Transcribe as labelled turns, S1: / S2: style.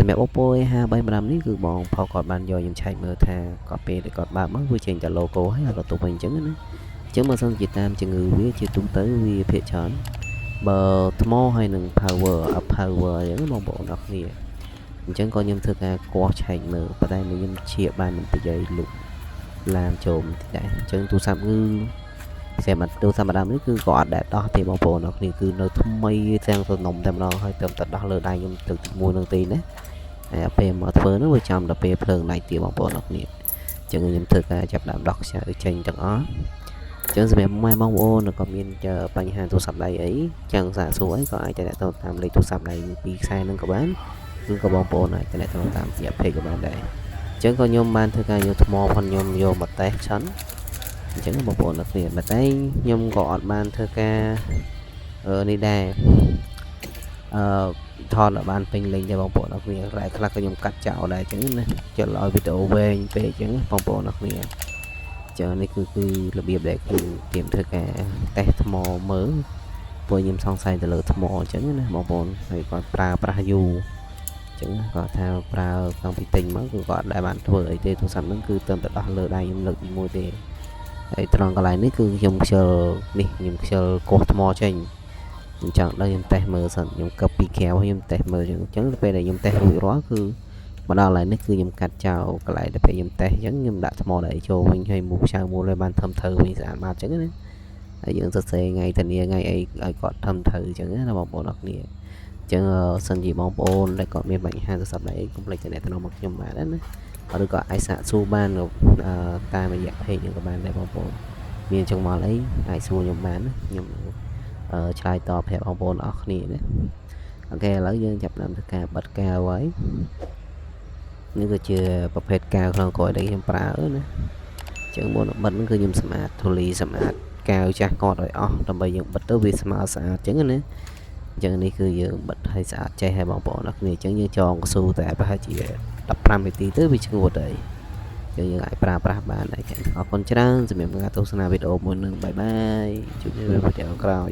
S1: សម្រាប់ Oppo A53 នេះគឺបងផគាត់បានយកខ្ញុំឆែកមើលថាគាត់ពេលដែលគាត់បើកមកវាចេញតែ logo ហើយគាត់ទុកវិញអញ្ចឹងណាអញ្ចឹងបើសិនជាតាមជំងឺវាជាទូទៅវាភាគច្រើនបើថ្មហើយនឹង power up power អញ្ចឹងបងប្អូនអរគ្នាអញ្ចឹងក៏ខ្ញុំធ្វើការគាស់ឆែកមើលប៉ុន្តែខ្ញុំជាបានមិនប្រយោជន៍លុបឡានចូលតិចដែរអញ្ចឹងទូរស័ព្ទគឺសម្រាប់ទូរស័ព្ទម្ដងនេះគឺក៏អត់ដែលដោះទេបងប្អូនអរគ្នាគឺនៅថ្មីទាំងសំណុំតែម្ដងហើយទៅដោះលើដៃខ្ញុំទៅមួយនឹងទីណាហើយពេលមកធ្វើនោះវាចំដល់ពេលភ្លើងដៃទៀតបងប្អូនអរគ្នាអញ្ចឹងខ្ញុំធ្វើការចាប់ដើមដោះខ្សែចេញទាំងអស់អញ្ចឹងសម្រាប់ម៉ែបងប្អូនក៏មានបញ្ហាទូរស័ព្ទដៃអីចឹងសាកសួរអីក៏អាចទៅតាមលេខទូរស័ព្ទដៃពីខ្សែនឹងក៏បានគឺក៏បងប្អូនអាចទៅតាមរយៈ page ក៏បានដែរអញ្ចឹងក៏ខ្ញុំបានធ្វើការយកថ្មផងខ្ញុំយកមកតេស្តសិនអញ្ចឹងបងប្អូនអរគ្នាតែខ្ញុំក៏អត់បានធ្វើការនេះដែរថតឲ្យបានពេញលេញដែរបងប្អូនអរគ្នាតែខ្លះក៏ខ្ញុំកាត់ចោលដែរអញ្ចឹងណាចុចឲ្យវីដេអូវែងពេកអញ្ចឹងបងប្អូនអរគ្នាចឹងនេះគឺរបៀបដែលខ្ញុំទៀមធ្វើការតេស្តថ្មមើលព្រោះខ្ញុំសង្ស័យទៅលើថ្មអញ្ចឹងណាបងប្អូនហើយគាត់ប្រើប្រាស់យូរអញ្ចឹងគាត់ថាប្រើតាំងពីទិញមកគឺគាត់ដែលបានធ្វើអីទេទូរស័ព្ទហ្នឹងគឺទៅដោះលើដៃខ្ញុំលើកទី1ទេហើយត្រង់កន្លែងនេះគឺខ្ញុំខ្ជិលនេះខ្ញុំខ្ជិលកោះថ្មចេញអញ្ចឹងដល់ខ្ញុំតេស្តមើលសិនខ្ញុំកឹបពីក្រៅខ្ញុំតេស្តមើលអញ្ចឹងពេលដែលខ្ញុំតេស្តរួចរាល់គឺមកដល់កន្លែងនេះគឺខ្ញុំកាត់ចោលកន្លែងដែលពេលខ្ញុំតេស្តអញ្ចឹងខ្ញុំដាក់ថ្មដៃចូលវិញហើយមូខ្ចៅមូលឲ្យបានធំត្រូវវិញស្អាតមកអញ្ចឹងណាហើយយើងសរសេរថ្ងៃធានាថ្ងៃអីឲ្យគាត់ធំត្រូវអញ្ចឹងណាបងប្អូនអរគ្នាអញ្ចឹងសិនជាបងប្អូនដែលគាត់មានបញ្ហាទូរស័ព្ទដៃអីកុំភ្លេចទៅអ្នកមកខ្ញុំបានណាឬក៏អាចសាកសួរបានតាមរយៈ page នឹងក៏បានដែរបងប្អូនមានចង់មកអីអាចសួរខ្ញុំបានណាខ្ញុំឆ្លើយតបប្រាប់បងប្អូនអរគ្នាណាអូខេឥឡូវយើងចាប់ផ្ដើមធ្វើការបិទកាវហើយនេះគឺជាប្រភេទកាវក្នុងក្រោយដែលខ្ញុំប្រើណាអញ្ចឹងមុនបិទហ្នឹងគឺខ្ញុំសម្អាតធូលីសម្អាតកាវចាស់គាត់ឲ្យអស់ដើម្បីយើងបិទទៅវាស្មើស្អាតអញ្ចឹងណាអញ្ចឹងនេះគឺយើងបិទឲ្យស្អាតចេះហើយបងប្អូនអរគ្នាអញ្ចឹងយើងចងកស៊ូតែប្រហែលជា15នាទីទៅវាស្ងួតហើយយើងអាចប្រើប្រាស់បានដែរអរគុណច្រើនសម្រាប់ការទស្សនាវីដេអូមួយនឹងបាយបាយជួបគ្នានៅវីដេអូក្រោយ